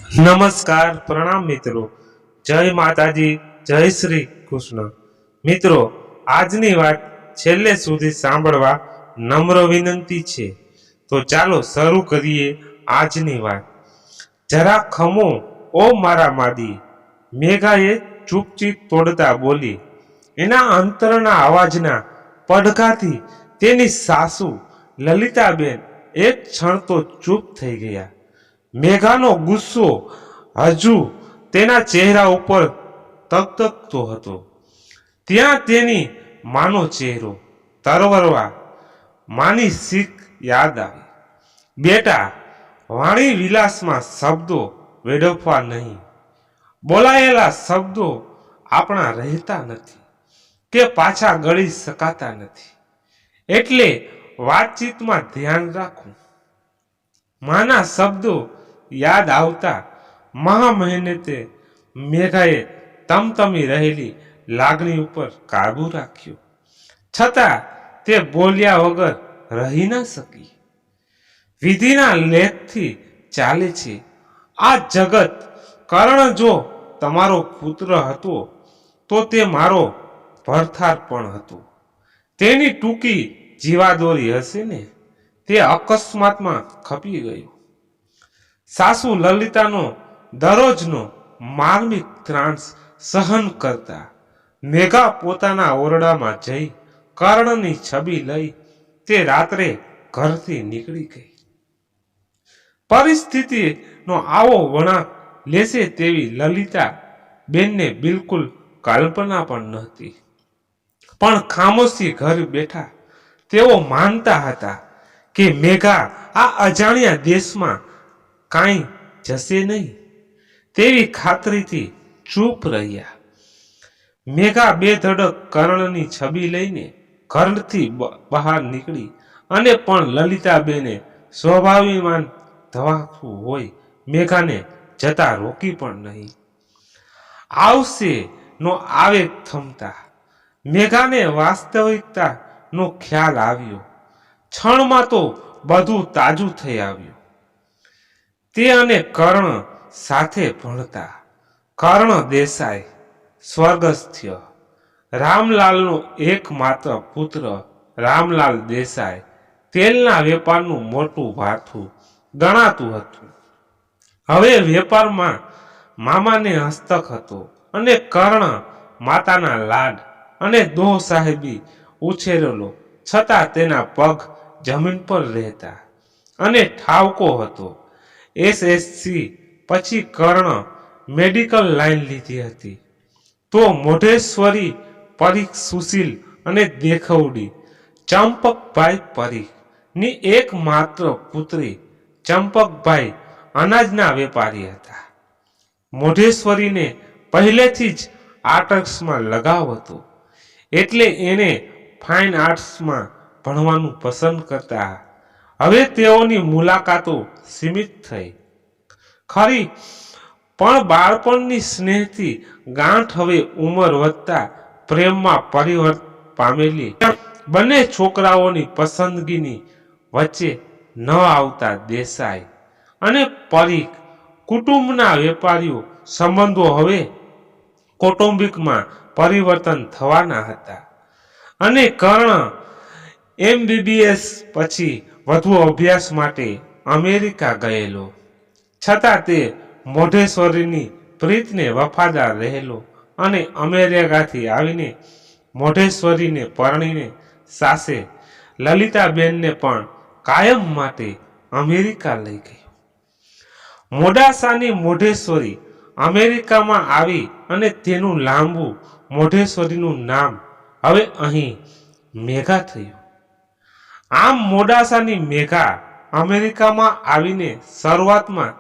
નમસ્કાર, પ્રણામ મિત્રો. જય માતાજી, જય શ્રી કૃષ્ણ. મિત્રો, આજની વાત છેલ્લે સુધી સાંભળવા નમ્ર વિનંતી છે. તો ચાલો શરૂ કરીએ આજની વાત. જરા ખમો ઓ મારા માદી, મેઘાએ ચૂપચીપ તોડતા બોલી. એના અંતરના અવાજના પડઘાથી તેની સાસુ લલિતાબેન એક ક્ષણ તો ચૂપ થઈ ગયા. મેઘાનો ગુસ્સો હજુ તેના ચહેરા ઉપર તકતકતો હતો. ત્યાં તેની માનો ચહેરો તરવરવા માની શીખ યાદ આવી. બેટા, વાણી વિલાસમાં શબ્દો વેડફવા નહીં. બોલાયેલા શબ્દો આપણા રહેતા નથી કે પાછા ગળી શકાતા નથી. એટલે વાતચીતમાં ધ્યાન રાખવું. માના શબ્દો યાદ આવતા મહા મહેનતે મેઘાએ તમતમી રહેલી લાગણી ઉપર કાબુ રાખ્યો. છતાં તે બોલ્યા વગર રહી ન શકી. વિધિના લેખથી ચાલે છે આ જગત. કર્ણ જો તમારો પુત્ર હતો તો તે મારો ભરથાર પણ હતો. તેની ટૂંકી જીવાદોરી હશે ને, તે અકસ્માતમાં ખપી ગયો. સાસુ લલિતાનો દરરોજનો માર્મિક ત્રાસ સહન કરતા મેઘા પોતાના ઓરડામાં જઈ કર્ણની છબી લઈ તે રાત્રે ઘરથી નીકળી ગઈ. પરિસ્થિતિનો આવો વળાંક લેશે તેવી લલિતા બેનને બિલકુલ કલ્પના પણ નહોતી. પણ ખામોશી ઘર બેઠા તેઓ માનતા હતા કે મેઘા આ અજાણ્યા દેશમાં કાંઈ જશે નહીં. તેવી ખાતરીથી ચૂપ રહ્યા. મેઘા બે ધડક કર્ણની છબી લઈને ઘરથી બહાર નીકળી અને પણ લલિતાબેને સ્વાભાવિકમાન ધવાતું હોય મેઘાને જતા રોકી પણ નહીં. આવશે નો આવેગ થમતા મેઘાને વાસ્તવિકતા નો ખ્યાલ આવ્યો. ક્ષણમાં તો બધું તાજું થઈ આવ્યું. તે અને કર્ણ સાથે ભણતા. કર્ણ દેસાઈ સ્વર્ગસ્થ્ય, રામલાલનો એકમાત્ર પુત્ર રામલાલ દેસાઈ તેલના વેપારનું મોટું ભાથું ગણાતું હતું. હવે વેપારમાં મામાને હસ્તક હતો અને કર્ણ માતાના લાડ અને દોહ સાહેબી ઉછેરેલો, છતાં તેના પગ જમીન પર રહેતા અને ઠાવકો હતો. એસએસસી પછી કર્ણ મેડિકલ લાઈન લીધી હતી. તો મોઢેશ્વરી પરીખ સુશીલ અને દેખવડી ચંપકભાઈ પરીખ ની એકમાત્ર પુત્રી ચંપકભાઈ અનાજના વેપારી હતા. મોઢેશ્વરીને પહેલેથી જ આર્ટ્સમાં લગાવ હતો, એટલે એને ફાઇન આર્ટ્સમાં ભણવાનું પસંદ કરતા. હવે તેઓની મુલાકાતો સીમિત થઈ ખરી, પણ બાળપણની સ્નેહથી ગાંઠ હવે ઉંમર વધતા પ્રેમમાં પરિવર્તન પામેલી બંને છોકરાઓની પસંદગીની વચ્ચે ન આવતા દેસાઈ અને પરીખ કુટુંબના વેપારીઓ સંબંધો હવે કૌટુંબિકમાં પરિવર્તન થવાના હતા. અને કર્ણ MBBS પછી વધુ અભ્યાસ માટે અમેરિકા ગયેલો, છતાં તે મોઢેશ્વરીની પ્રીતને વફાદાર રહેલો અને અમેરિકાથી આવીને મોઢેશ્વરીને પરણીને સાસે લલિતાબેનને પણ કાયમ માટે અમેરિકા લઈ ગયો. મોડાસાની મોઢેશ્વરી અમેરિકામાં આવી અને તેનું લાંબુ મોઢેશ્વરીનું નામ હવે અહીં મેઘા થયું. આમ મોડાસાની મેઘા અમેરિકામાં આવીને શરૂઆતમાં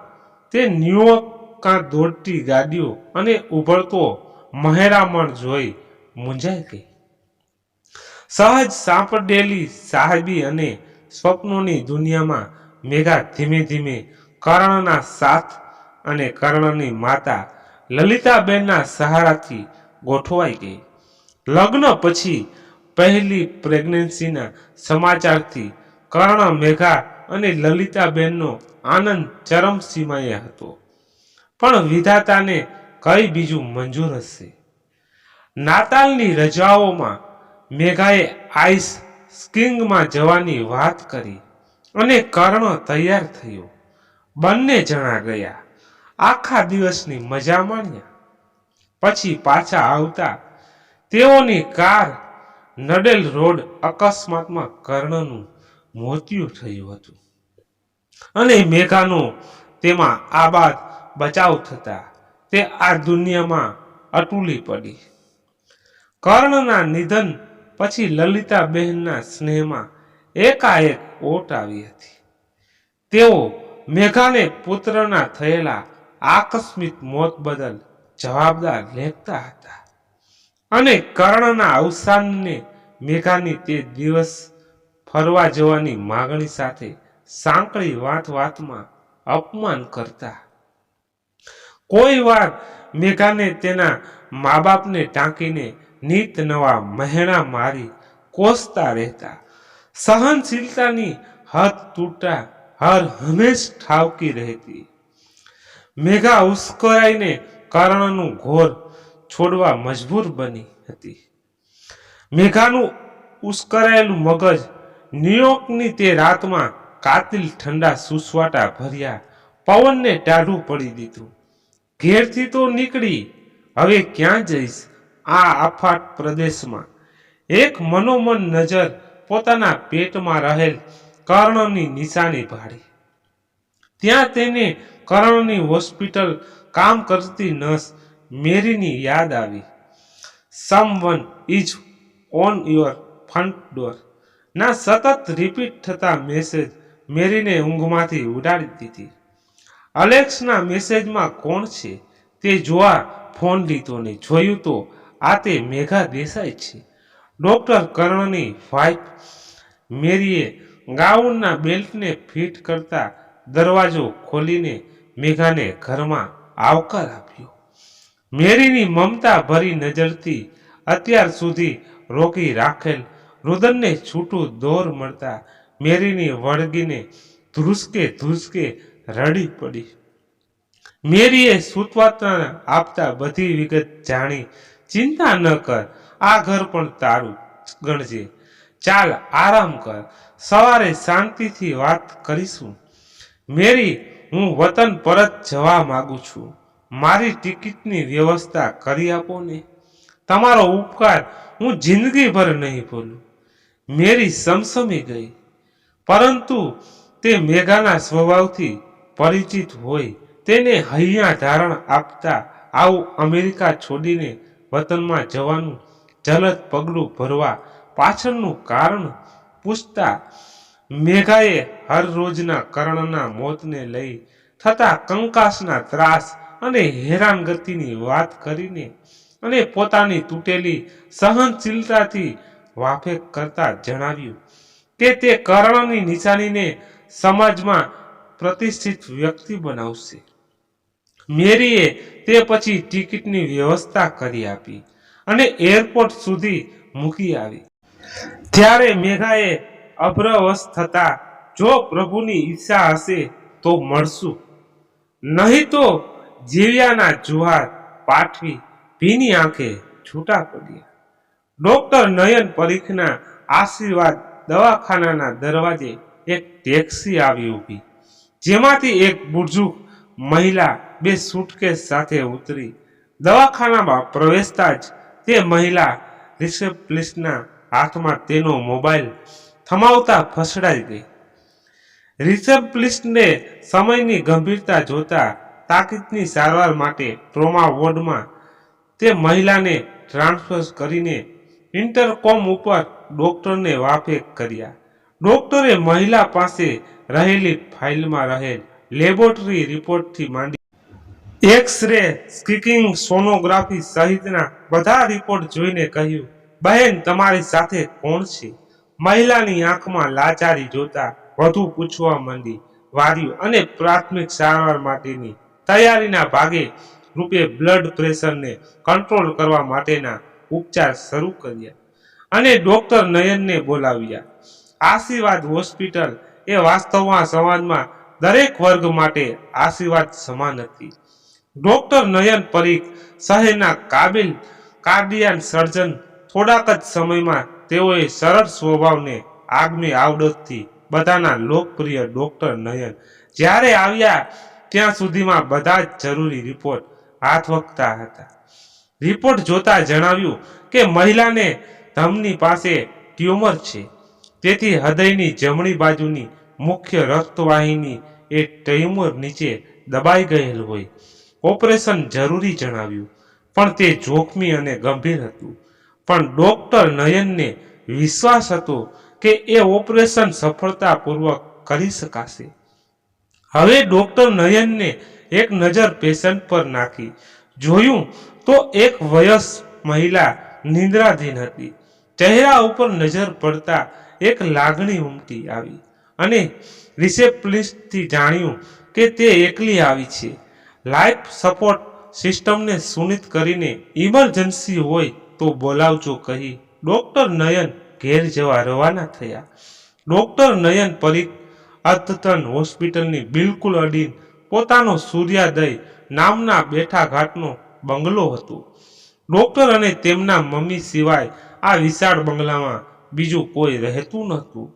તે ન્યુયોર્ક દોડતી ગાડીઓ અને ઉભરતો મહેરામણ જોઈ મૂંઝાઈ ગઈ. સહજ સાંપડેલી સાહેબી અને સ્વપ્નોની દુનિયામાં મેઘા ધીમે ધીમે કર્ણના સાથ અને કર્ણની માતા લલિતાબેનના સહારાથી ગોઠવાઈ ગઈ. લગ્ન પછી પહેલી પ્રેગ્નન્સીના સમાચારથી કર્ણ, મેઘા અને લલિતાબેનનો આનંદ ચરમસીમાએ હતો. પણ વિધાતાને કઈ બીજું મંજૂર હશે? નાતાલની રજાઓમાં મેઘાએ આઈસ સ્કીઇંગમાં જવાની વાત કરી અને કર્ણ તૈયાર થયો. બંને જણા ગયા. આખા દિવસની મજા માણ્યા. પછી પાછા આવતા તેઓની કાર નડેલ રોડ અકસ્માતમાં કર્ણનું મોતિયું થયું હતું અને મેઘાનો તેમાં આબાદ બચાવ થતા તે આ દુનિયામાં અટૂલી પડી. કર્ણના નિધન પછી લલિતાબહેનના સ્નેહમાં એકાએક ઓટ આવી હતી. તેઓ મેઘાને પુત્રના થયેલા આકસ્મિક મોત બદલ જવાબદાર લેખતા હતા અને કર્ણના અવસાનને મેઘાની તે દિવસ ફરવા જવાની માગણી સાથે સાંકળી વાતમાં અપમાન કરતા. કોઈ વાર મેઘાને તેના મા બાપને ટાંકીને નીત નવા મહેણા મારી કોસતા રહેતા. સહનશીલતાની હદ તૂટતા હર હંમેશ ઠાવકી રહેતી. મેઘા ઉશ્કેરાઈને કર્ણનું ઘોર છોડવા મજબૂર બની હતી. મેઘાનું ઉશ્કેરાયેલું મગજ ન્યુયોર્કની તે રાતમાં કાતિલ ઠંડા સુસવાટા ભર્યા પવનને ટાઢું પડી દીધું. ઘેરથી તો નીકળી, હવે ક્યાં જઈશ આ આફાટ પ્રદેશમાં? એક મનોમન નજર પોતાના પેટમાં રહેલ કર્ણની નિશાની ભાળી. ત્યાં તેને કર્ણની હોસ્પિટલ કામ કરતી નર્સ મેરીની યાદ આવી. Someone is on your front door ના સતત રિપીટ થતા મેસેજ મેરીને ઊંઘમાંથી ઉડાડી દીધી. અલેક્સના મેસેજમાં કોણ છે તે જોવા ફોન લીધો ને જોયું તો આ તે મેઘા દેસાઈ છે. ડોક્ટર કર્ણની વાઇફ મેરીએ ગાઉનના બેલ્ટને ફિટ કરતા દરવાજો ખોલીને મેઘાને ઘરમાં આવકાર આપ્યો. મેરીની મમતા ભરી નજરથી અત્યાર સુધી રોકી રાખેલ રુદનને છૂટું દોર મળતા મેરીની વળગીને ધ્રુસકે રડી પડી. મેરીએ સૂત્વતા આપતા બધી વિગત જાણી, ચિંતા ન કર, આ ઘર પણ તારું ગણજે. ચાલ આરામ કર, સવારે શાંતિથી વાત કરીશું. મેરી, હું વતન પરત જવા માંગુ છું. મારી ટિકિટની વ્યવસ્થા કરી આપો ને. તમારો ઉપકાર હું જિંદગીભર નહીં ભૂલું. મેરી સમસમી ગઈ, પરંતુ તે મેઘાના સ્વભાવથી પરિચિત હોય તેને હૈયા ધારણ આપતા આવું અમેરિકા છોડીને વતનમાં જવાનું જલદ પગલું ભરવા પાછળનું કારણ પૂછતા મેઘાએ હર રોજના કર્ણના મોતને લઈ થતા કંકાસના ત્રાસ અને હેરાનગતિની વાત કરીને અને પોતાની તૂટેલી સહનશીલતાથી વાફેક કરતા જણાવ્યું કે તે કર્ણની નિશાનીને સમાજમાં પ્રતિષ્ઠિત વ્યક્તિ બનાવશે. મેરીએ તે પછી ટિકિટની વ્યવસ્થા કરી આપી અને એરપોર્ટ સુધી મૂકી આવી. ત્યારે મેઘાએ અભ્રવશ થતા, જો પ્રભુની ઈચ્છા હશે તો મળશું, નહીં તો જીવ્યાના જુહાર પાઠવી ભીની આંખે છૂટા પડ્યા. ડોક્ટર નયન પરીખના આશીર્વાદ દવાખાનાના દરવાજે એક ટેક્સી આવી ઊભી, જેમાંથી એક બુજુર્ગ મહિલા બે સુટકેસ સાથે ઉતરી. દવાખાનામાં પ્રવેશતા જ તે મહિલા રિસેપ્શનિસ્ટના હાથમાં તેનો મોબાઈલ થમાવતા ફસડાઈ ગઈ. રિસેપ્શનિસ્ટને સમયની ગંભીરતા જોતા તાકીદની સારવાર માટે ટ્રોમા વોર્ડમાં તે મહિલાને ટ્રાન્સફર કરીને ઇન્ટરકોમ ઉપર ડોક્ટરને વાફેક કર્યા. ડોક્ટરે મહિલા પાસે રહેલી ફાઇલમાં રહેલ લેબોરેટરી રિપોર્ટથી માંડી એક્સ-રે, સ્કેનિંગ, સોનોગ્રાફી સહિતના બધા રિપોર્ટ જોઈને કહ્યું, બહેન, તમારી સાથે કોણ છે? મહિલાની આંખમાં લાચારી જોતા વધુ પૂછવા માંડી વાર્યું અને પ્રાથમિક સારવાર માટેની તૈયારીના ભાગે રૂપે બ્લડ પ્રેશરને કંટ્રોલ કરવા માટેના ઉપચાર શરૂ કર્યા અને ડોક્ટર નયનને બોલાવ્યા. આશીર્વાદ હોસ્પિટલ એ વાસ્તવમાં સમાજમાં દરેક વર્ગ માટે આશીર્વાદ સમાન હતી. ડોક્ટર નયન પરીખ શહેરના કાબિલ કાર્ડિયાન સર્જન થોડાક જ સમયમાં તેઓએ સરળ સ્વભાવને આગમી આવડતથી બધાના લોકપ્રિય ડોક્ટર નયન જ્યારે આવ્યા ત્યાં સુધીમાં બધા જ જરૂરી રિપોર્ટ હાથ વખતા હતા. રિપોર્ટ જોતા જણાવ્યું કે મહિલાને ધમની પાસે ટ્યુમર છે, તેથી હૃદયની જમણી બાજુની મુખ્ય રક્તવાહિની એ ટ્યુમર નીચે દબાઈ ગયેલ હોય. ઓપરેશન જરૂરી જણાવ્યું, પણ તે જોખમી અને ગંભીર હતું. પણ ડોક્ટર નયનને વિશ્વાસ હતો કે એ ઓપરેશન સફળતાપૂર્વક કરી શકાશે. હવે ડોક્ટર નયનને એક નજર પેશન્ટ પર નાખી. જોયું તો એક વયસ્ક મહિલા નિંદ્રાધીન હતી. ચહેરા ઉપર નજર પડતા એક લાગણી ઉમટી આવી અને રિસેપ્શનિસ્ટથી જાણ્યું કે તે એકલી આવી છે. લાઈફ સપોર્ટ સિસ્ટમને સુનિશ્ચિત કરીને ઇમરજન્સી હોય તો બોલાવજો કહી ડોક્ટર નયન ઘેર જવા રવાના થયા. ડોક્ટર નયન પરીખ અદ્યતન હોસ્પિટલની બિલકુલ અડીને પોતાનો સૂર્યોદય નામના બેઠાઘાટનો બંગલો હતો. ડોક્ટર અને તેમના મમ્મી સિવાય આ વિશાળ બંગલામાં બીજું કોઈ રહેતું નહોતું.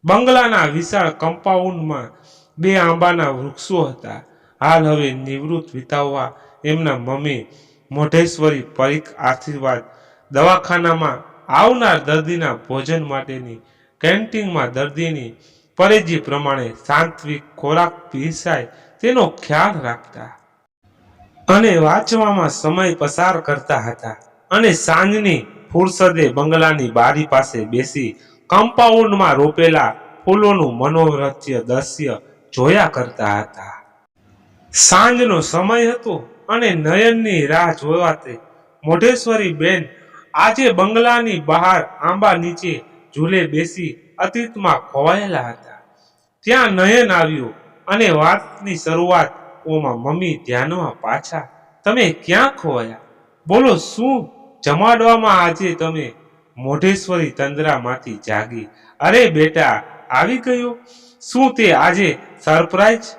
બંગલાના વિશાળ કમ્પાઉન્ડમાં 2 આંબાના વૃક્ષો હતા. હાલ હવે નિવૃત્ત વિતાવવા એમના મમ્મી મોઢેશ્વરી પરીખ આશીર્વાદ દવાખાનામાં આવનાર દર્દીના ભોજન માટેની કેન્ટીનમાં દર્દીની પરેજી પ્રમાણે સાત્વિક ખોરાક પીરસાય તેનો ખ્યાલ રાખતા અને વાંચવામાં સમય પસાર કરતા હતા. અને સાંજની ફુરસદે બંગલાની બારી પાસે બેસી કમ્પાઉન્ડમાં રોપેલા ફૂલોનું મનોરથ્ય દ્રશ્ય જોયા કરતા હતા. સાંજનો સમય હતો અને નયનની રાહ જોવાતે મોઢેશ્વરી બેન આજે બંગલાની બહાર આંબા નીચે ઝૂલે બેસી અતીતમાં ખોવાયેલા હતા. ત્યાં નયન આવ્યો અને વાતની શરૂઆત ઓમાં મમ્મી ધ્યાનમાં પાછા. તમે ક્યાં ખોવાયા? બોલો, શું જમાડવામાં આજે તમે? મોઢેશ્વરી તંદ્રામાંથી જાગી. અરે બેટા, આવી ગયો? શું તે આજે સરપ્રાઈઝ?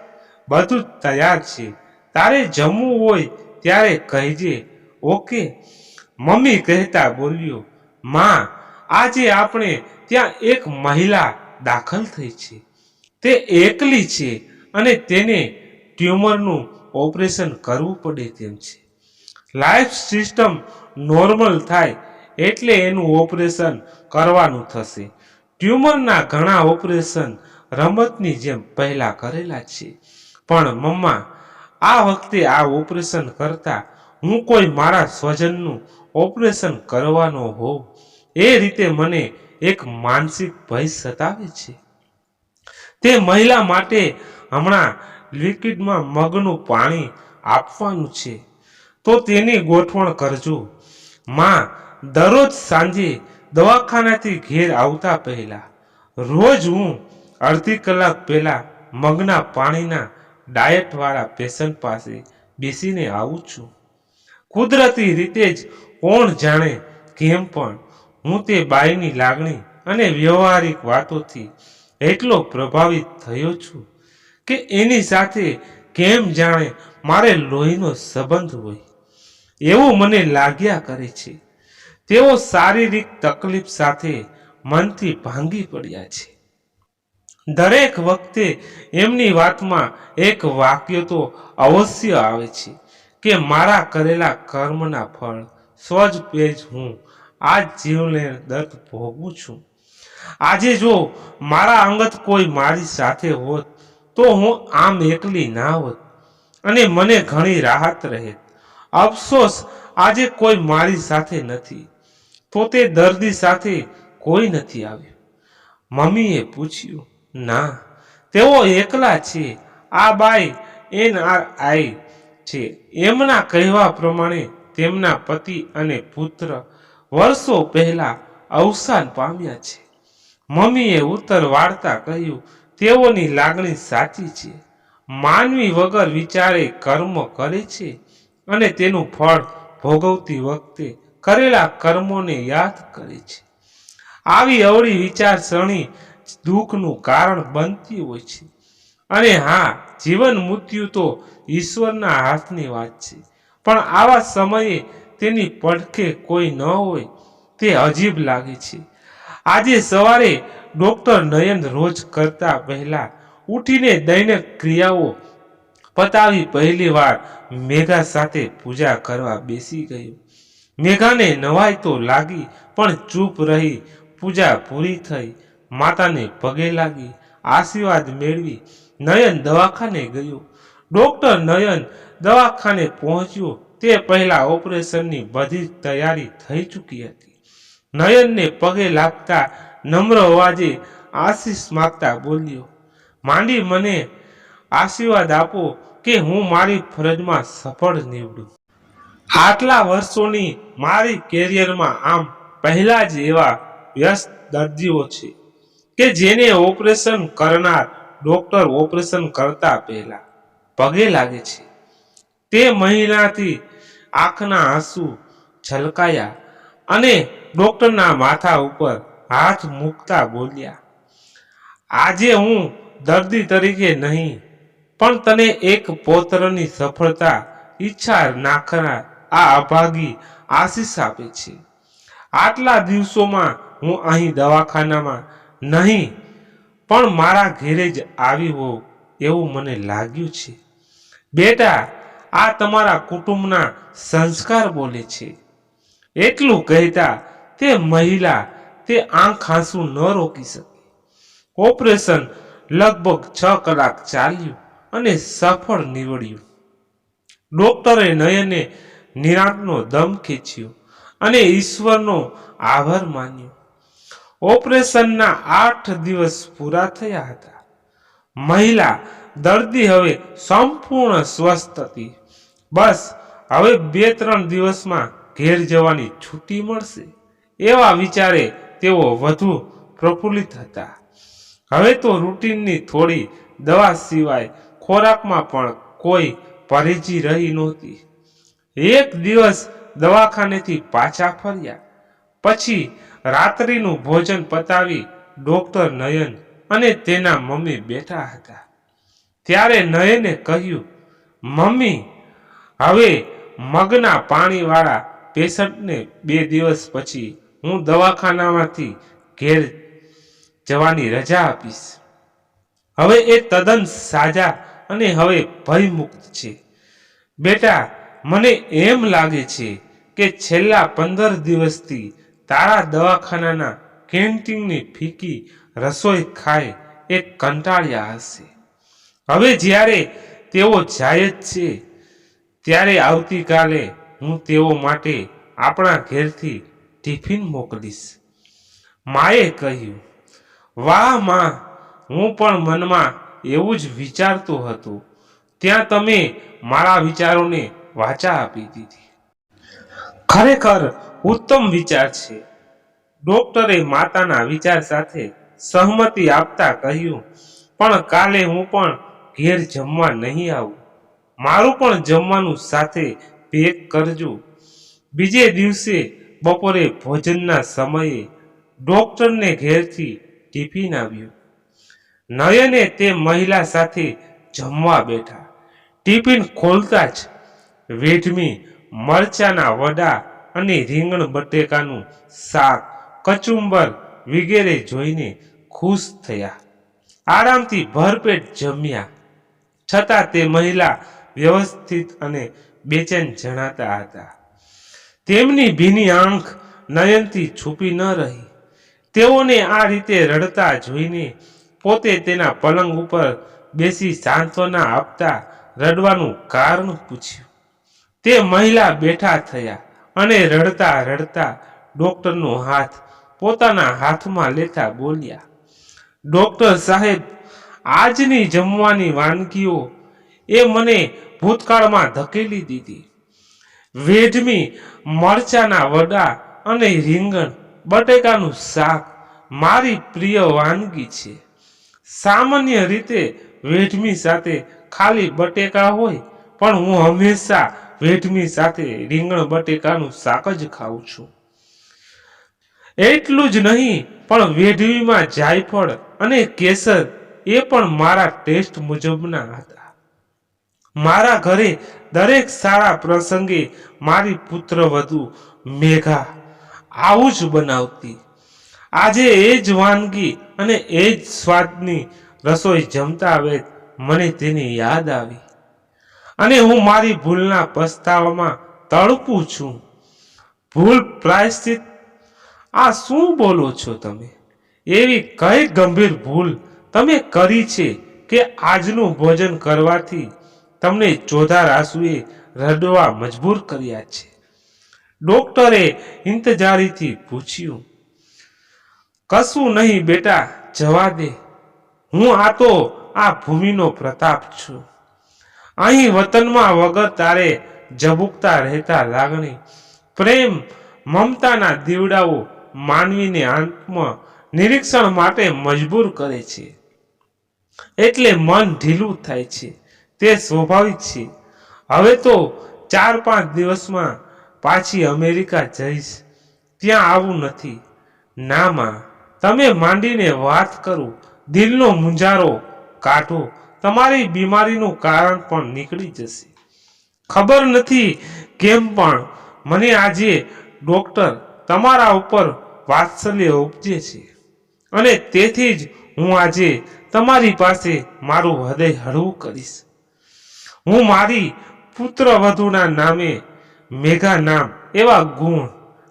બધું જ તૈયાર છે, તારે જમવું હોય ત્યારે કહેજે. ઓકે, મમ્મી કહેતા બોલ્યો. માં, આજે આપણે ત્યાં એક મહિલા દાખલ થઈ છે. તે એકલી છે અને તેને ટ્યુમરનું ઓપરેશન કરવું પડે તેમ છે. લાઈફ સિસ્ટમ નોર્મલ થાય એટલે એનું ઓપરેશન કરવાનું થશે. ટ્યુમરના ઘણા ઓપરેશન રમતની જેમ પહેલા કરેલા છે, પણ મમ્મા, આ વખતે આ ઓપરેશન કરતા હું કોઈ મારા સ્વજનનું ઓપરેશન કરવાનો હોઉં એ રીતે મને એક માનસિક ભય સતાવે છે. તે મહિલા માટે હમણાં લિક્વિડમાં મગનું પાણી આપવાનું છે, તો તેની ગોઠવણ કરજો. માં, દરરોજ સાંજે દવાખાનાથી ઘેર આવતા પહેલા રોજ હું અડધી કલાક પહેલા મગના પાણીના ડાયટવાળા પેશન્ટ પાસે બેસીને આવું છું. કુદરતી રીતે જ કોણ જાણે કેમ પણ હું તે બાઈની લાગણી અને વ્યવહારિક વાતોથી એટલો પ્રભાવિત થયો છું કે એની સાથે કેમ જાણે મારે લોહીનો સંબંધ હોય એવું મને લાગ્યા કરે છે. તેઓ શારીરિક તકલીફ સાથે મનથી ભાંગી પડ્યા છે. દરેક વખતે એમની વાતમાં એક વાક્ય તો અવશ્ય આવે છે કે મારા કરેલા કર્મના ફળ સ્વજ હું આ જીવને દર્દ ભોગવું છું. આજે જો મારા અંગત કોઈ મારી સાથે હોત તો હું આમ એકલી ના હોત અને મને ઘણી રાહત રહેત. અફસોસ આજે કોઈ મારી સાથે નથી, તો તે દર્દી સાથે કોઈ નથી આવ્યું. મમ્મીએ પૂછ્યું. ના, તેઓ એકલા છે. આ બાઈ NRI છે. એમના કહેવા પ્રમાણે તેમના પતિ અને પુત્ર વર્ષો પહેલા અવસાન પામ્યા છે. મમ્મીએ ઉત્તર વાળતા કહ્યું, તેઓની લાગણી સાચી છે. માનવી વગર વિચારે કર્મ કરે છે અને તેનું ફળ ભોગવતી વખતે કરેલા કર્મોને યાદ કરે છે. આવી અવળી વિચારસરણી દુઃખનું કારણ બનતી હોય છે. અને હા, જીવન મૃત્યુ તો ઈશ્વરના હાથની વાત છે, પણ આવા સમયે તેની પડખે કોઈ ન હોય તે અજીબ લાગે છે. આજે સવારે ડોક્ટર નયન રોજ કરતા પહેલા ઉઠીને દૈનિક ક્રિયાઓ પતાવી પહેલી વાર મેઘા સાથે પૂજા કરવા બેસી ગયો. મેઘાને નવાઈ તો લાગી, પણ ચૂપ રહી. પૂજા પૂરી થઈ, માતાને પગે લાગી, આશીર્વાદ મેળવી નયન દવાખાને ગયો. ડોક્ટર નયન દવાખાને પહોંચ્યો તે પહેલા ઓપરેશનની બધી તૈયારી થઈ ચૂકી હતી. નયનને પગે લાગતા નમ્ર અવાજે આશીષ માગતા બોલ્યો, માંડી મને આશીર્વાદ આપો કે હું મારી ફરજમાં સફળ નીવડું. આટલા વર્ષોની મારી કેરિયરમાં આમ પહેલા જ એવા વ્યસ્ત દર્દીઓ છે કે જેને ઓપરેશન કરનાર ડોક્ટર ઓપરેશન કરતા પહેલા પગે લાગે છે. તે મહિનાથી આંખના આંસુ છલકાયા અને ડોક્ટરના માથા ઉપર હાથ મૂકતા બોલ્યા, આજે હું દર્દી તરીકે નહીં, પણ તને એક પૌત્રની સફળતા ઈચ્છા નાખનાર આ અભાગી આશીષ આપે છે. આટલા દિવસોમાં હું અહીં દવાખાનામાં નહીં, પણ મારા ઘેરે જ આવી હોઉં એવું મને લાગ્યું છે. બેટા, આ તમારા કુટુંબના સંસ્કાર બોલે છે. એટલું કહેતા તે મહિલા તે આંખ આંસુ ન રોકી શકી. ઓપરેશન લગભગ 6 કલાક ચાલ્યું અને સફળ નીવડ્યું. ડોક્ટરે નયને નિરાંતનો દમ ખેંચ્યો અને ઈશ્વરનો આભાર માન્યો. ઓપરેશનના 8 દિવસ પૂરા થયા હતા. મહિલા દર્દી હવે સંપૂર્ણ સ્વસ્થ હતી. બસ હવે 2-3 દિવસમાં ઘેર જવાની છૂટી મળશે એવા વિચારે તેઓ વધુ પ્રફુલ્લિત હતા. હવે તો રૂટીનની થોડી દવા સિવાય ખોરાકમાં પણ કોઈ પરેજી રહી નહોતી. એક દિવસ દવાખાનેથી પાછા ફર્યા પછી રાત્રિનું ભોજન પતાવી ડોક્ટર નયન અને તેના મમ્મી બેઠા હતા. ત્યારે નયને કહ્યું, મમ્મી, હવે મગના પાણીવાળા પેશન્ટને 2 દિવસ પછી હું દવાખાનામાંથી ઘેર જવાની રજા આપીશ. હવે એ તદ્દન સાજા અને હવે ભયમુક્ત છે. બેટા, મને એમ લાગે છે કે છેલ્લા 15 દિવસથી તારા દવાખાનાના કેન્ટીનની ફીકી રસોઈ ખાઈ એ કંટાળ્યા હશે. હવે જ્યારે તેઓ જાય જ છે ત્યારે આવતીકાલે હું તેઓ માટે આપણા ઘેરથી ટિફિન મોકલીશ. માએ કહ્યું, વાહ માં, હું પણ મનમાં એવું જ વિચારતો હતો ત્યાં તમે મારા વિચારોને વાચા આપી દીધી. ખરેખર ઉત્તમ વિચાર છે. ડોક્ટરે માતાના વિચાર સાથે સહમતિ આપતા કહ્યું, પણ કાલે હું પણ ઘેર જમવા નહીં આવું. મારું પણ જમવાનું સાથે પેક કરજો. બીજે દિવસે બપોરે ભોજનના સમયે ડોક્ટરને ઘેરથી ટિફિન આવ્યું. નયને તે મહિલા સાથે જમવા બેઠા. ટિફિન ખોલતા જ વેઠમી મરચાના વડા અને રીંગણ બટેકાનું શાક, કચુંબર વગેરે જોઈને ખુશ થયા. આરામથી ભરપેટ જમ્યા. છતાં તે મહિલા વ્યવસ્થિત અને બેચેન જણાતા હતા. તેમની ભીની આંખ નયનથી છુપી ન રહી. તેઓને આ રીતે રડતા જોઈને પોતે તેના પલંગ ઉપર બેસી સાંત્વના આપતા રડવાનું કારણ પૂછ્યું. તે મહિલા બેઠા થયા અને રડતા રડતા ડોક્ટરનો હાથ પોતાના હાથમાં લેતા બોલ્યા, ડોક્ટર સાહેબ, આજની જમવાની વાનગીઓ એ મને ભૂતકાળમાં ધકેલી દીધી. વેડમી મરચાના વડા અને રીંગણ બટેકાનું શાક મારી પ્રિય વાનગી છે. સામાન્ય રીતે વેડમી સાથે ખાલી બટેકા હોય, પણ હું હંમેશા વેડમી સાથે રીંગણ બટેકાનું શાક જ ખાઉં છું. એટલું જ નહીં, પણ વેડમીમાં જાયફળ અને કેસર એ પણ મારા ટેસ્ટ મુજબના હતા. મારા ઘરે દરેક સારા પ્રસંગે મારી પુત્રવધુ મેઘા આવું જ બનાવતી. આજે એ જ વાનગી અને એ જ સ્વાદની રસોઈ જમતા વેત મને તેની યાદ આવી અને હું મારી ભૂલના પસ્તાવામાં તડપું છું. ભૂલ પ્રાયશ્ચિત, આ શું બોલો છો તમે? એવી કઈ ગંભીર ભૂલ તમે કરી છે કે આજનું ભોજન કરવાથી તમને ચોધાર આંસુએ રડવા મજબૂર કર્યા છે? ડોક્ટરે ઇંતજારીથી પૂછ્યું. કશું નહીં બેટા, જવા દે. હું આ ભૂમિનો પ્રતાપ છું. અહીં વતનમાં વગર તારે ઝબૂકતા રહેતા લાગણી, પ્રેમ, મમતાના દીવડાઓ માનવીને આત્મ નિરીક્ષણ માટે મજબૂર કરે છે. એટલે મન ઢીલું થાય છે. તે સ્વાભાવિક છે. હવે તો 4-5 દિવસમાં પાછી અમેરિકા જઈશ. ત્યાં આવું નથી. ના માં, તમે માંડીને વાત કરો. દિલનો મૂંઝારો કાઢો. તમારી બીમારીનું કારણ પણ નીકળી જશે. ખબર નથી કેમ પણ મને આજે ડોક્ટર તમારા ઉપર વાત્સલ્ય ઉપજે છે અને તેથી જ હું આજે તમારી પાસે મારું હૃદય હળવું કરીશ. હું મારી પુત્રવધુના નામે મેઘા નામ એવા ગુણ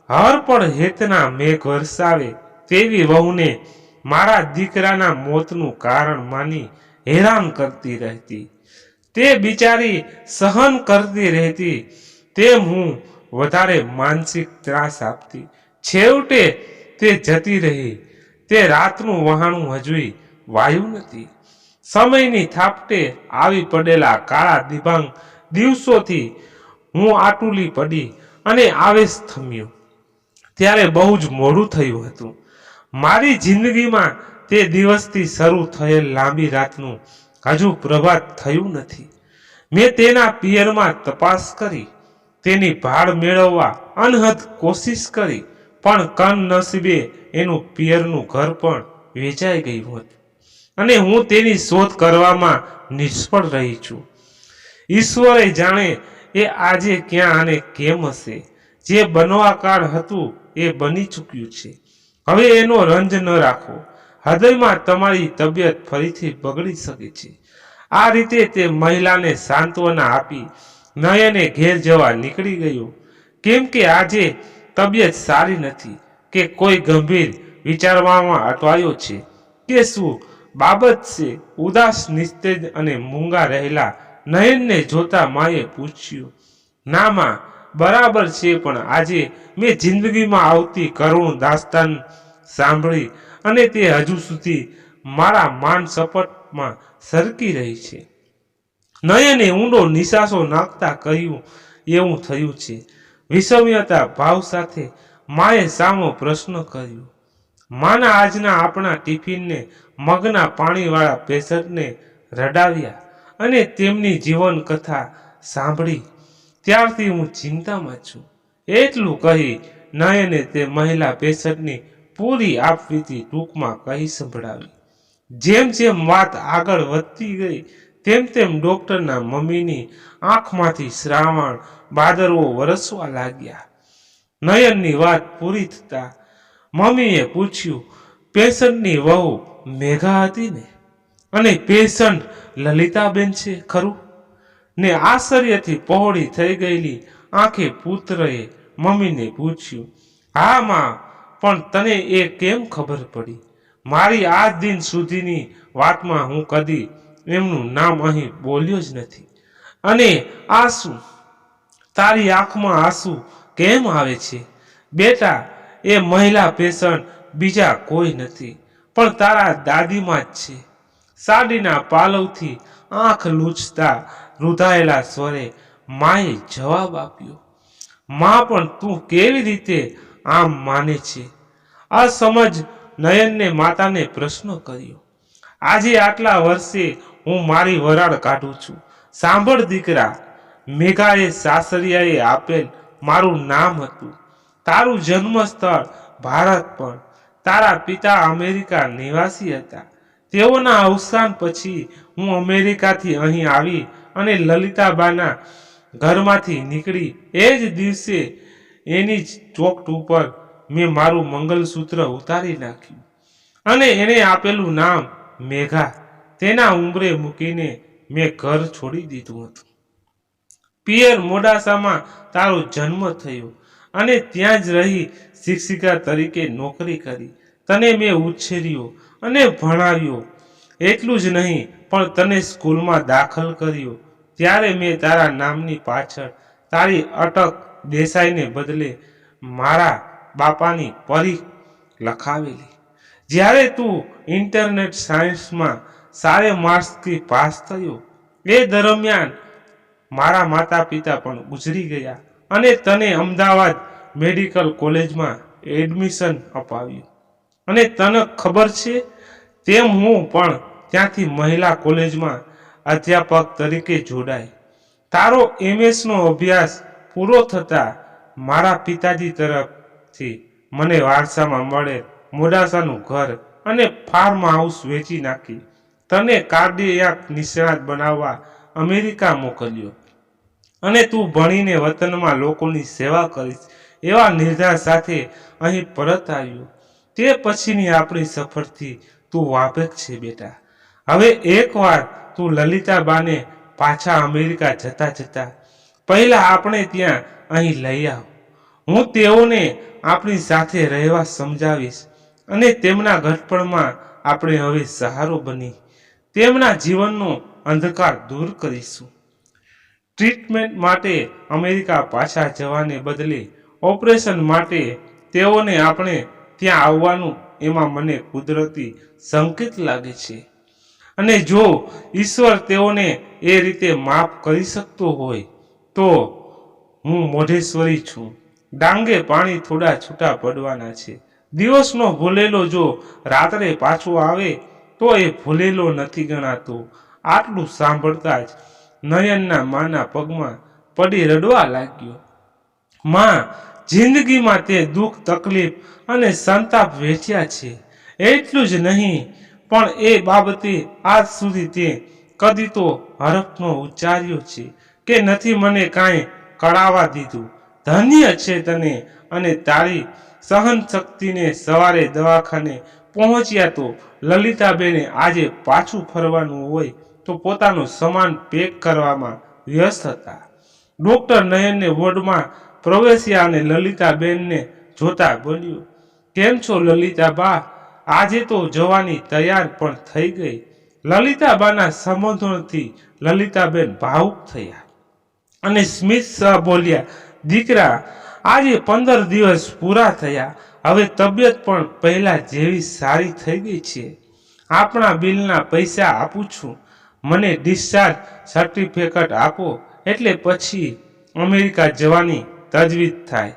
હર પણ હેતના મેઘ વરસાવે તેવી વહુને મારા દીકરાના મોતનું કારણ માની હેરાન કરતી રહેતી. તે બિચારી સહન કરતી રહેતી તેમ હું વધારે માનસિક ત્રાસ આપતી. છેવટે તે જતી રહી. તે રાતનું વહાણું હજુય વાયું નથી. સમયની થાપટે આવી પડેલા કાળા દિબાંગ દિવસોથી હું આટુલી પડી અને આવેશ થમ્યો. ત્યારે બહુ જ મોડું થયું હતું. મારી જિંદગીમાં તે દિવસથી શરૂ થયેલ લાંબી રાતનું હજુ પ્રભાત થયું નથી. મેં તેના પિયરમાં તપાસ કરી, તેની ભાળ મેળવવા અનહદ કોશિશ કરી, પણ કમનસીબે એનું પિયરનું ઘર પણ વેચાઈ ગયું હતું અને હું તેની શોધ કરવામાં નિષ્ફળ રહી છું. ઈશ્વરે જાણે એ આજે ક્યાં અને કેમ હશે. જે બનવા કાળ હતું એ બની ચૂક્યું છે. હવે એનો રંજ ન રાખો. હૃદયમાં તમારી તબિયત ફરીથી બગડી શકે છે. આ રીતે તે મહિલાને સાંત્વના આપી નયને ઘેર જવા નીકળી ગયો. કેમ કે આજે તબિયત સારી નથી કે કોઈ ગંભીર વિચારવામાં અટવાયો છે કે શું બાબત છે? ઉદાસ, નિસ્તેજ અને મૂંગા રહેલા નયનને જોતા માએ પૂછ્યું. ના માં, બરાબર છે, પણ આજે મેં જિંદગીમાં આવતી કરુણ દાસ્તાન સાંભળી અને તે હજુ સુધી મારા માન સપટમાં સરકી રહી છે. નયને ઊંડો નિસાસો નાખતા કહ્યું. એવું થયું છે? વિષમ્યતા ભાવ સાથે માએ સામો પ્રશ્ન કર્યો. માના આજના આપણા ટિફિનને મગના પાણીવાળા પેશન્ટને રડાવ્યા અને તેમની જીવન કથા સાંભળી ત્યારથી હું ચિંતામાં છું. એટલું કહી નયને તે મહિલા પેશન્ટની પૂરી આપવીતી ટૂંકમાં કહી સંભળાવી. જેમ જેમ વાત આગળ વધતી ગઈ તેમ તેમ ડોક્ટરના મમ્મીની આંખમાંથી શ્રાવણ ભાદરવો વરસવા લાગ્યા. નયનની વાત પૂરી થતા મમ્મીએ પૂછ્યું, પેશન્ટની વહુ મેઘા હતી ને? અને પેશન્ટ લલિતાબેન છે ખરું? ને આશ્ચર્યથી પહોળી થઈ ગયેલી આંખે પુત્રએ મમ્મીને પૂછ્યું. હા માં, પણ તને એ કેમ ખબર પડી? મારી આજ દિન સુધીની વાતમાં હું કદી એમનું નામ અહીં બોલ્યો જ નથી. અને આંસુ, તારી આંખમાં આંસુ કેમ આવે છે? બેટા, એ મહિલા પેશન્ટ બીજા કોઈ નથી પણ તારા દાદીમાં જ છે. સાડીના પાલવથી આંખ લૂછતા રૂધાયેલા સ્વરે માએ જવાબ આપ્યો. માં, પણ તું કેવી રીતે આમ માને છે? અસમજ નયનને માતાને પ્રશ્ન કર્યો. આજે આટલા વર્ષે હું મારી વરાળ કાઢું છું. સાંભળ દીકરા, મેઘાએ સાસરિયાએ આપેલ મારું નામ હતું. તારું જન્મ સ્થળ ભારત પણ. તારા પિતા અમેરિકા નિવાસી હતા. તેઓના અવસાન પછી હું અમેરિકાથી અહીં આવી અને લલિતાબાના ઘરમાંથી નીકળી એ જ દિવસે એની જ ચોકટ ઉપર મેં મારું મંગલસૂત્ર ઉતારી નાખ્યું અને એને આપેલું નામ મેઘા તેના ઉંબરે મૂકીને મેં ઘર છોડી દીધું હતું. પિયર મોડાસામાં તારો જન્મ થયો અને ત્યાં જ રહી શિક્ષિકા તરીકે નોકરી કરી. તને મેં ઉછેર્યો અને ભણાવ્યો. એટલું જ નહીં પણ તને સ્કૂલમાં દાખલ કર્યો. ત્યારે મેં તારા નામની પાછળ તારી અટક દેસાઈને બદલે મારા બાપાની પરી લખાવેલી. જ્યારે તું ઇન્ટરનેટ સાયન્સમાં સારે માર્ક્સથી પાસ થયો એ દરમિયાન મારા માતા પિતા પણ ગુજરી ગયા અને તને અમદાવાદ મેડિકલ કોલેજમાં એડમિશન અપાવ્યું. અને તને ખબર છે તેમ હું પણ ત્યાંથી મહિલા કોલેજમાં અધ્યાપક તરીકે જોડાય. તારો એમએસનો અભ્યાસ પૂરો થતાં મારા પિતાજી તરફથી મને વારસામાં મળે મોડાસાનું ઘર અને ફાર્મ હાઉસ વેચી નાખી તને કાર્ડિયાક નિષ્ણાત બનાવવા અમેરિકા મોકલ્યો અને તું ભણીને વતનમાં લોકોની સેવા કરીશ એવા નિર્ધાર સાથે અહીં પરત આવ્યો. તે પછીની આપણી સફરથી તું વાકેફ છે બેટા. હવે એકવાર તું લલિતાબાને પાછા અમેરિકા જતા પહેલા આપણે ત્યાં અહીં લઈ આવ. હું તેઓને આપણી સાથે રહેવા સમજાવીશ અને તેમના ઘડપણમાં આપણે હવે સહારો બની તેમના જીવનનો અંધકાર દૂર કરીશું. ટ્રીટમેન્ટ માટે અમેરિકા પાછા જવાને બદલે ઓપરેશન માટે તેઓને આપણે ત્યાં આવવાનું એમાં મને કુદરતી સંકેત લાગે છે અને જો ઈશ્વર તેઓને એ રીતે માફ કરી શકતો હોય તો હું મોઢેશ્વરી છું. ડાંગે પાણી થોડા છૂટા પડવાના છે. દિવસનો ભૂલેલો જો રાત્રે પાછો આવે તો એ ભૂલેલો નથી ગણાતો. આટલું સાંભળતા જ નયનના માના પગમાં પડી રડવા લાગ્યો. માં, જિંદગીમાં તે દુઃખ તકલીફ અને સંતાપ વેઠ્યા છે. એટલું જ નહીં પણ એ બાબતે આજ સુધી તે કદી તો હરખનો ઉચ્ચાર્યો છે કે નથી મને કાંઈ કળાવા દીધું. ધન્ય છે તને અને તારી સહન શક્તિને. સવારે દવાખાને પહોંચ્યા તો લલિતાબેને આજે પાછું ફરવાનું હોય તો પોતાનું સામાન પેક કરવામાં વ્યસ્ત હતા. ડોક્ટર નયનને વોર્ડમાં પ્રવેશ્યા અને લલિતાબેનને જોતા બોલ્યો, કેમ છો લલિતાબા? આજે તો જવાની તૈયાર પણ થઈ ગઈ. લલિતાબાના સંબોધનથી લલિતાબેન ભાવુક થયા અને સ્મિત શાહ બોલ્યા, દીકરા, આજે 15 દિવસ પૂરા થયા. હવે તબિયત પણ પહેલા જેવી સારી થઈ ગઈ છે. આપણા બિલના પૈસા આપું છું. મને ડિસ્ચાર્જ સર્ટિફિકેટ આપો એટલે પછી અમેરિકા જવાની તજવીજ થાય.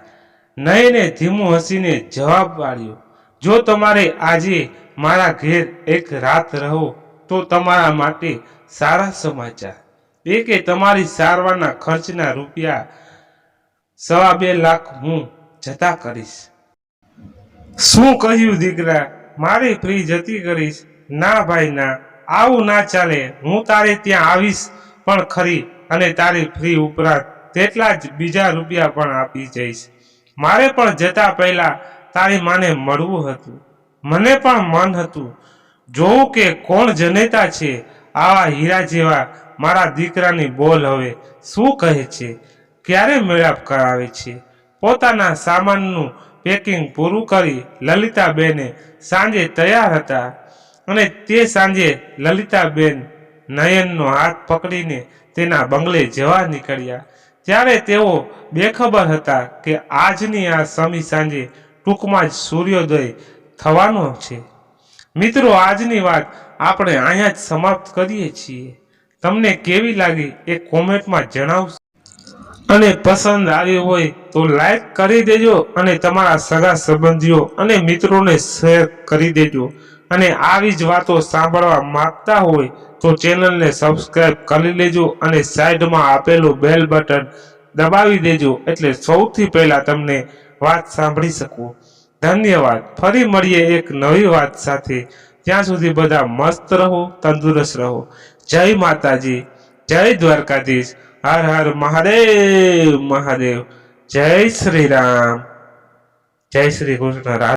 નયને ધીમું હસીને જવાબ આપ્યો, જો તમારે આજે મારા ઘેર એક રાત રહો તો તમારા માટે સારા સમાચાર એ કે તમારી સારવારના ખર્ચના રૂપિયા 2.5 લાખ હું જતા કરીશ. શું કહ્યું દીકરા? મારી ફી જતી કરીશ? ના ભાઈ ના, આવું ના ચાલે. હું તારે ત્યાં આવીશ પણ ખરી અને તારી ફી ઉપરાંત તેટલા જ બીજા રૂપિયા પણ આપી જઈશ. મારે પણ જતા પહેલા તારી માને મળવું હતું. મને પણ મન હતું જોવું કે કોણ જનેતા છે. આવા હીરા જેવા મારા દીકરાની બોલ હવે શું કહે છે, ક્યારે મેળાપ કરાવે છે. પોતાના સામાનનું પેકિંગ પૂરું કરી લલિતાબેને સાંજે તૈયાર હતા અને તે સાંજે લલિતાબેન નયનનો હાથ પકડીને તેના બંગલે જવા નીકળ્યા. ત્યારે તેઓ બેખબર હતા કે આજની આ સમી સાંજે ટૂંકમાં જ સૂર્યોદય થવાનો છે. મિત્રો, આજની વાત આપણે અહીંયા જ સમાપ્ત કરીએ છીએ. તમને કેવી લાગી એ કોમેન્ટમાં જણાવશો અને પસંદ આવી હોય તો લાઈક કરી દેજો અને તમારા સગા સંબંધીઓ અને મિત્રોને શેર કરી દેજો. અને આવી જ વાતો સાંભળવા માંગતા હોય તો ચેનલને સબસ્ક્રાઇબ કરી લેજો અને સાઈડમાં આપેલું બેલ બટન દબાવી દેજો એટલે સૌથી પહેલા તમને વાત સાંભળી શકો. ધન્યવાદ. ફરી મળીએ એક નવી વાત સાથે. ત્યાં સુધી બધા મસ્ત રહો, તંદુરસ્ત રહો. જય માતાજી, જય દ્વારકાધીશ, હર હર મહાદેવ મહાદેવ, જય શ્રી રામ, જય શ્રી કૃષ્ણ.